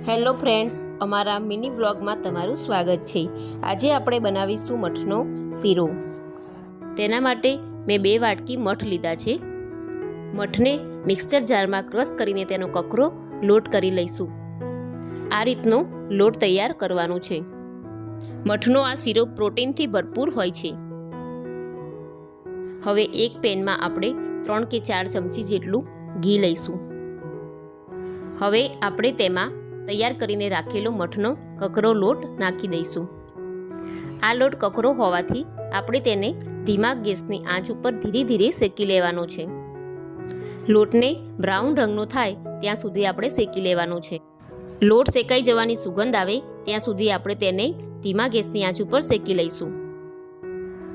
Hello friends, અમારા mini વ્લોગમાં તમારું સ્વાગત છે। આજે આપણે બનાવીશું મઠનો શીરો। તેના માટે મેં 2 વાટકી મઠ લીધા છે। મઠને મિક્સર જારમાં ક્રશ કરીને તેનો કકરો લોટ કરી લઈશું। આ રીતનો લોટ તૈયાર કરવાનો છે। મઠનો આ શીરો પ્રોટીનથી ભરપૂર હોય છે। હવે એક પેનમાં આપણે 3 કે 4 ચમચી જેટલું ઘી લઈશું। હવે આપણે તેમાં તૈયાર કરીને રાખેલો મઠનો કકરો લોટ નાખી દઈશું। આ લોટ કકરો હોવાથી આપણે તેને ધીમા ગેસની આંચ ઉપર ધીરે ધીરે શેકી લેવાનો છે। લોટને બ્રાઉન રંગનો થાય ત્યાં સુધી આપણે શેકી લેવાનો છે। લોટ શેકાઈ જવાની સુગંધ આવે ત્યાં સુધી આપણે તેને ધીમા ગેસની આંચ ઉપર શેકી લઈશું।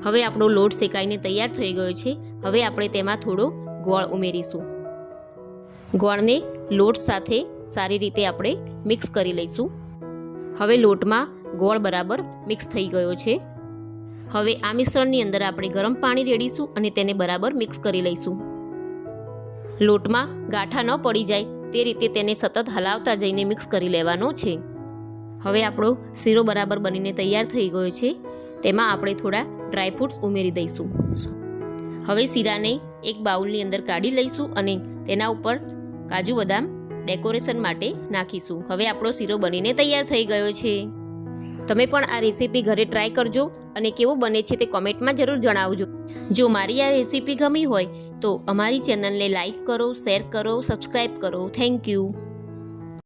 હવે આપણો લોટ શેકાઈને તૈયાર થઈ ગયો છે। હવે આપણે તેમાં થોડો ગોળ ઉમેરીશું। ગોળને લોટ સાથે સારી રીતે આપણે મિક્સ કરી લઈશું। હવે લોટમાં ગોળ બરાબર મિક્સ થઈ ગયો છે। હવે આ મિશ્રણની અંદર આપણે ગરમ પાણી રેડીશું અને તેને બરાબર મિક્સ કરી લઈશું। લોટમાં ગાંઠા ન પડી જાય તે રીતે તેને સતત હલાવતા જઈને મિક્સ કરી લેવાનો છે। હવે આપણો શીરો બરાબર બનીને તૈયાર થઈ ગયો છે। તેમાં આપણે થોડા ડ્રાયફ્રૂટ્સ ઉમેરી દઈશું। હવે શીરાને એક બાઉલની અંદર કાઢી લઈશું અને તેના ઉપર કાજુ બદામ ડેકોરેશન માટે નાખીશું। હવે આપણો શીરો બનીને તૈયાર થઈ ગયો છે। તમે પણ આ રેસીપી ઘરે ટ્રાય કરજો અને કેવું બને છે તે કોમેન્ટમાં જરૂર જણાવજો। જો મારી આ રેસીપી ગમી હોય તો અમારી ચેનલને લાઈક કરો, શેર કરો, સબસ્ક્રાઈબ કરો। Thank you.